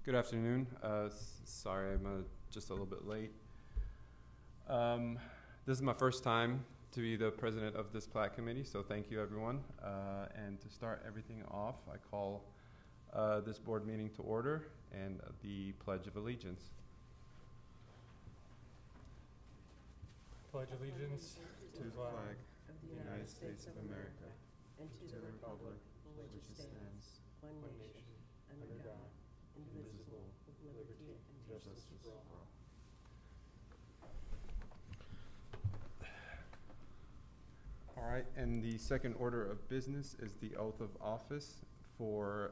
Good afternoon. Sorry, I'm just a little bit late. This is my first time to be the president of this Plat committee, so thank you, everyone. And to start everything off, I call this board meeting to order and the Pledge of Allegiance. Pledge allegiance To the flag of the United States of America and to the republic for which it stands, one nation, under God, indivisible, with liberty and justice for all. All right, and the second order of business is the oath of office for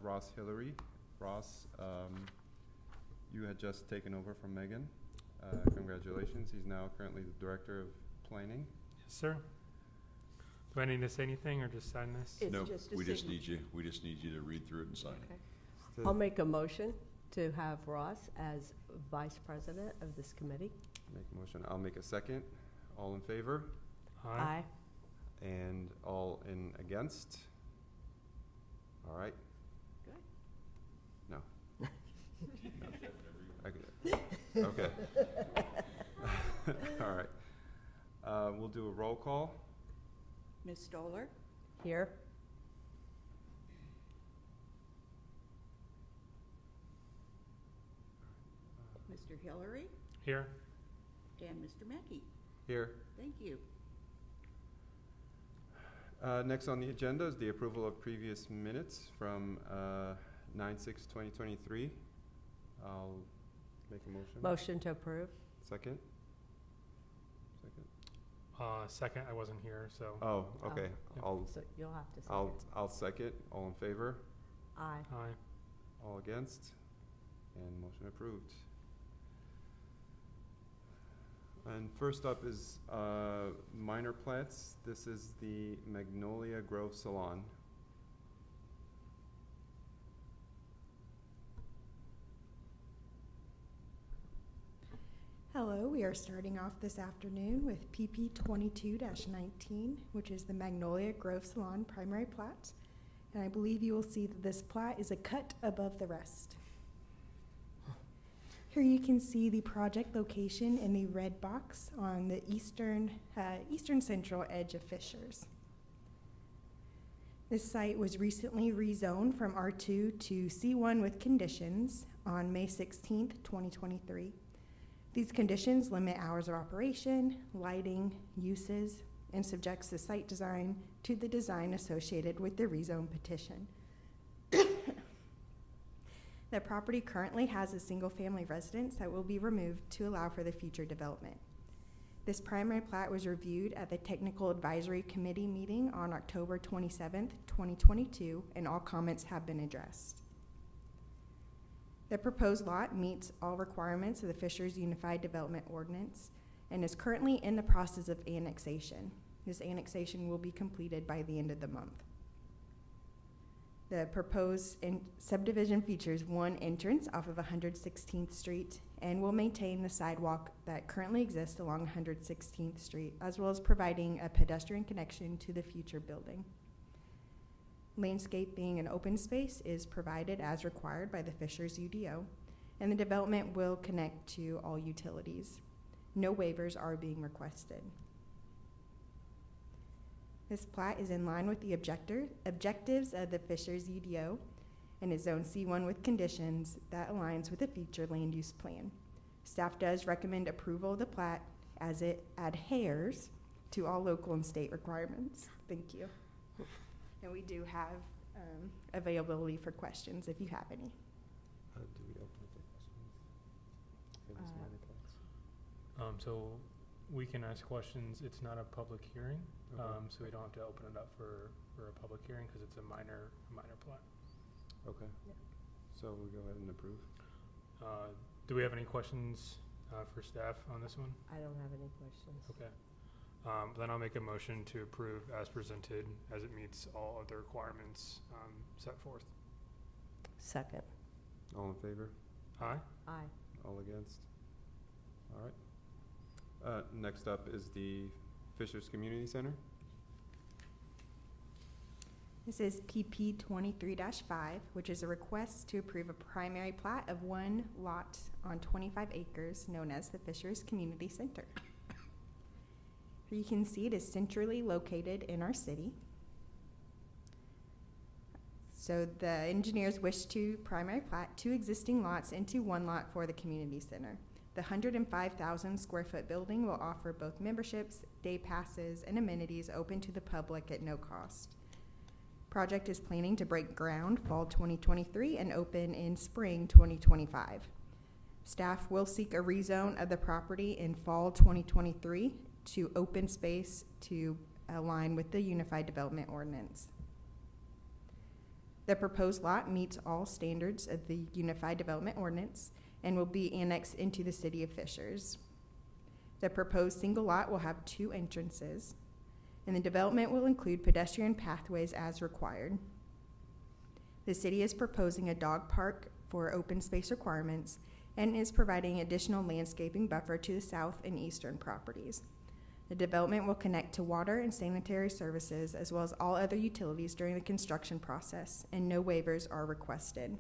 Ross Hillary. Ross, you had just taken over from Megan. Congratulations. He's now currently the Director of Planning. Yes, sir. Do I need to say anything or just sign this? It's No, just a we just signature. need you to read through it and sign it. Okay. I'll make a motion to have Ross as vice president of this committee. Make a motion. I'll make a second. All in favor? Aye. And all in against? All right. Good. No. Okay. All right. We'll do a roll call. Ms. Stoller? Here. Mr. Hillary? Here. And Mr. Mackey? Here. Thank you. Next on the agenda is the approval of previous minutes from 9/6/2023. I'll make a motion. Motion to approve. Second? Second? Second, I wasn't here, so. Oh, okay. So you'll have to say I'll second. All in favor? aye. Aye. All against? And motion approved. And first up is minor plats. This is the Magnolia Grove Salon. Hello, we are starting off this afternoon with PP 22-19, which is the Magnolia Grove Salon primary plat. And I believe you will see that this plat is a cut above the rest. Here you can see the project location in the red box on the eastern central edge of Fishers. This site was recently rezoned from R2 to C1 with conditions on May 16th, 2023. These conditions limit hours of operation, lighting, uses, and subjects the site design to the design associated with the rezone petition. The property currently has a single-family residence that will be removed to allow for the future development. This primary plat was reviewed at the Technical Advisory Committee meeting on October 27th, 2022, and all comments have been addressed. The proposed lot meets all requirements of the Fishers Unified Development Ordinance and is currently in the process of annexation. This annexation will be completed by the end of the month. The proposed subdivision features one entrance off of 116th Street and will maintain the sidewalk that currently exists along 116th Street, as well as providing a pedestrian connection to the future building. Landscaping and open space is provided as required by the Fishers UDO, and the development will connect to all utilities. No waivers are being requested. This plat is in line with the objectives of the Fishers UDO and is Zone C1 with conditions that aligns with the future land use plan. Staff does recommend approval of the plat as it adheres to all local and state requirements. Thank you. And we do have availability for questions if you have any. Do we open up the questions for this minor plats? So we can ask questions. It's not a public hearing, Okay. so we don't have to open it up for a public hearing because it's a minor plat. Okay. Yeah. So we go ahead and approve. Do we have any questions for staff on this one? I don't have any questions. Okay. Then I'll make a motion to approve as presented, as it meets all of the requirements set forth. Second. All in favor? Aye. Aye. All against? All right. Next up is the Fishers Community Center. This is PP 23-5, which is a request to approve a primary plat of one lot on 25 acres known as the Fishers Community Center. Here you can see it is centrally located in our city. So the engineers wish to primary plat 2 existing lots into 1 lot for the community center. The 105,000 square foot building will offer both memberships, day passes, and amenities open to the public at no cost. Project is planning to break ground fall 2023 and open in spring 2025. Staff will seek a rezone of the property in fall 2023 to open space to align with the Unified Development Ordinance. The proposed lot meets all standards of the Unified Development Ordinance and will be annexed into the city of Fishers. The proposed single lot will have 2 entrances, and the development will include pedestrian pathways as required. The city is proposing a dog park for open space requirements and is providing additional landscaping buffer to the south and eastern properties. The development will connect to water and sanitary services as well as all other utilities during the construction process, and no waivers are requested.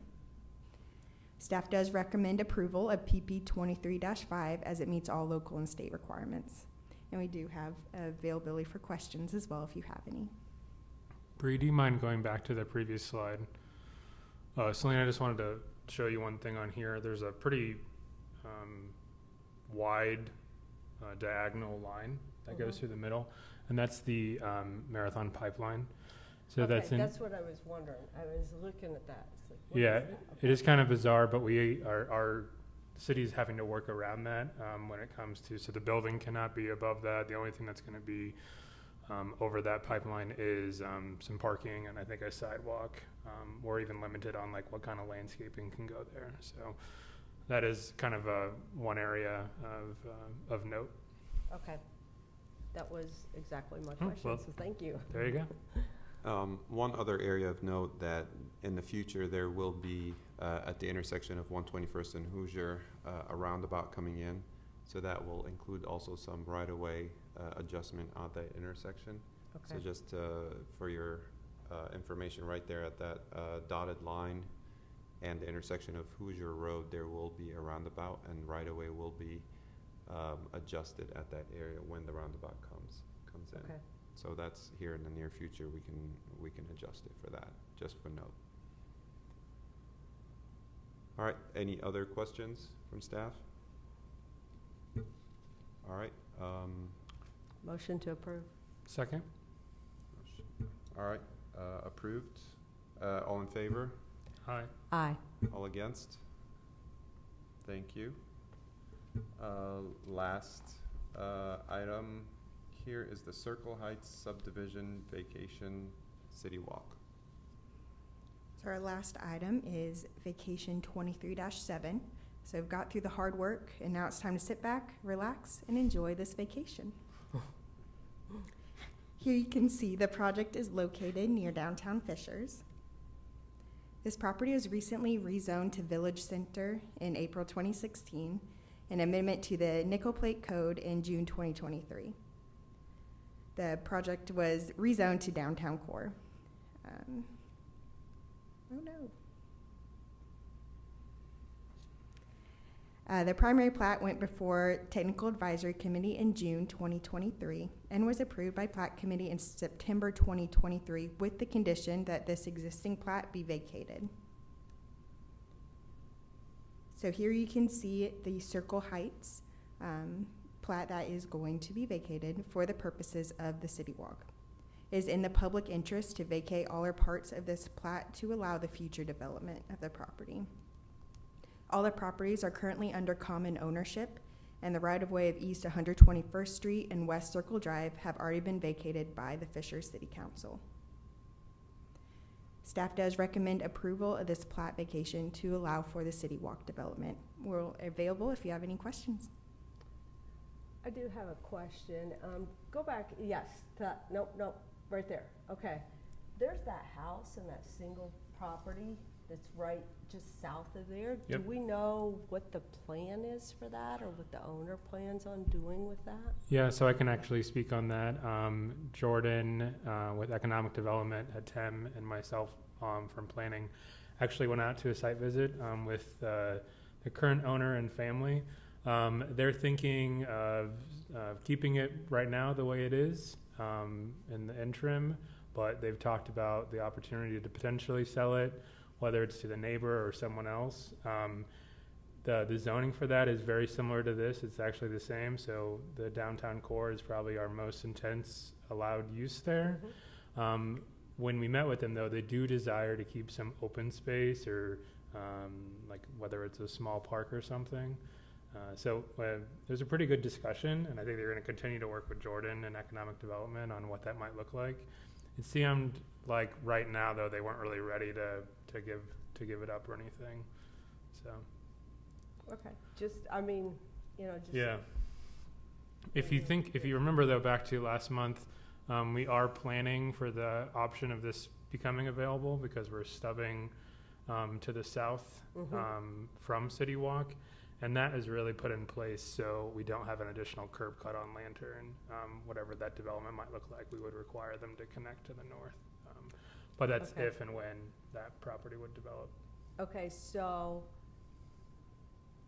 Staff does recommend approval of PP 23-5 as it meets all local and state requirements. And we do have availability for questions as well if you have any. Bree, do you mind going back to the previous slide? Selena, I just wanted to show you one thing on here. There's a pretty wide diagonal line that goes through the middle, and that's the Marathon pipeline. So Okay, that's in. that's what I was wondering. I was looking at that. It's like, what Yeah, is it? it is kind of bizarre, but our city's having to work around that when it comes to, so the building cannot be above that. The only thing that's going to be over that pipeline is some parking and I think a sidewalk. We're even limited on like what kind of landscaping can go there. So that is kind of one area of note. Okay. That was exactly my Oh, question, well, so thank you. There you go. One other area of note that in the future there will be at the intersection of 121st and Hoosier a roundabout coming in. So that will include also some right-of-way adjustment at that intersection. So Okay. just for your information, right there at that dotted line and the intersection of Hoosier Road, there will be a roundabout, and right-of-way will be adjusted at that area when the roundabout comes in. Okay. So that's here in the near future. We can adjust it for that, just for note. All right. Any other questions from staff? All right. Motion to approve. Second. All right. Approved. All in favor? Hi. Aye. All against? Thank you. Last item here is the Circle Heights subdivision vacation city walk. So our last item is vacation 23-7. So we've got through the hard work, and now it's time to sit back, relax, and enjoy this vacation. Here you can see the project is located near downtown Fishers. This property was recently rezoned to Village Center in April 2016, an amendment to the Nickel Plate Code in June 2023. The project was rezoned to downtown core. Oh no. The primary plat went before Technical Advisory Committee in June 2023 and was approved by Plat Committee in September 2023 with the condition that this existing plat be vacated. So here you can see the Circle Heights plat that is going to be vacated for the purposes of the city walk. It is in the public interest to vacate all or parts of this plat to allow the future development of the property. All the properties are currently under common ownership, and the right-of-way of East 121st Street and West Circle Drive have already been vacated by the Fishers City Council. Staff does recommend approval of this plat vacation to allow for the city walk development. We're available if you have any questions. I do have a question. Go back, yes, nope, right there. Okay. There's that house and that single property that's right just south of there. Yep. Do we know what the plan is for that, or what the owner plans on doing with that? Yeah, so I can actually speak on that. Jordan, with economic development at TEM, and myself from planning, actually went out to a site visit with the current owner and family. They're thinking of keeping it right now the way it is in the interim, but they've talked about the opportunity to potentially sell it, whether it's to the neighbor or someone else. The zoning for that is very similar to this. It's actually the same. So the downtown core is probably our most intense allowed use there. When we met with them, though, they do desire to keep some open space, or like whether it's a small park or something. So there's a pretty good discussion, and I think they're going to continue to work with Jordan and economic development on what that might look like. It seemed like right now, though, they weren't really ready to give it up or anything. So Okay, just, I mean, you know, just. yeah. If you remember, though, back to last month, we are planning for the option of this becoming available because we're stubbing to the south from City Walk, and that is really put in place so we don't have an additional curb cut on Lantern. Whatever that development might look like, we would require them to connect to the north. But that's Okay. if and when that property would develop. Okay, so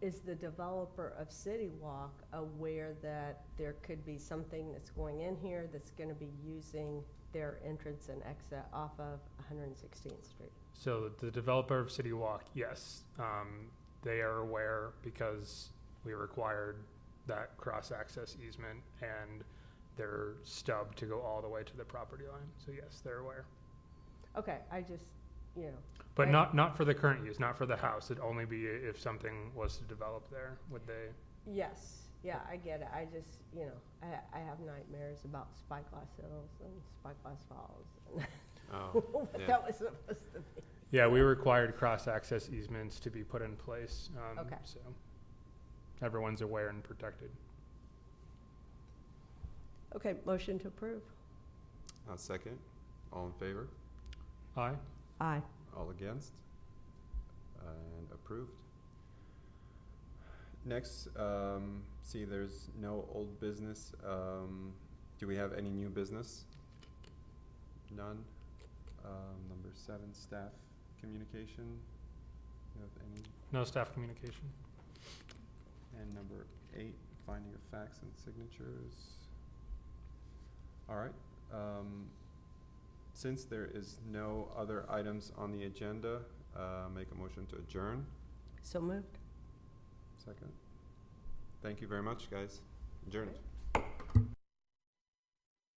is the developer of City Walk aware that there could be something that's going in here that's gonna be using their entrance and exit off of 116th Street? So the developer of City Walk, yes, they are aware because we required that cross-access easement and their stub to go all the way to the property line. So yes, they're aware. Okay, I just, you know, But Right. not for the current use, not for the house. It'd only be if something was to develop there, would they? yes, yeah, I get it. I just, you know, I have nightmares about Spyglass Hills and Spyglass Falls and Oh, what yeah. that was supposed to be. Yeah, we required cross-access easements to be put in place. Okay. So everyone's aware and protected. Okay, motion to approve. Second. All in favor? Aye. Aye. All against? And approved. Next, see, there's no old business. Do we have any new business? None. Number 7, staff communication. You have any? No staff communication. And number 8, finding of facts and signatures. All right. Since there is no other items on the agenda, make a motion to adjourn. So moved. Second. Thank you very much, guys. Adjourned.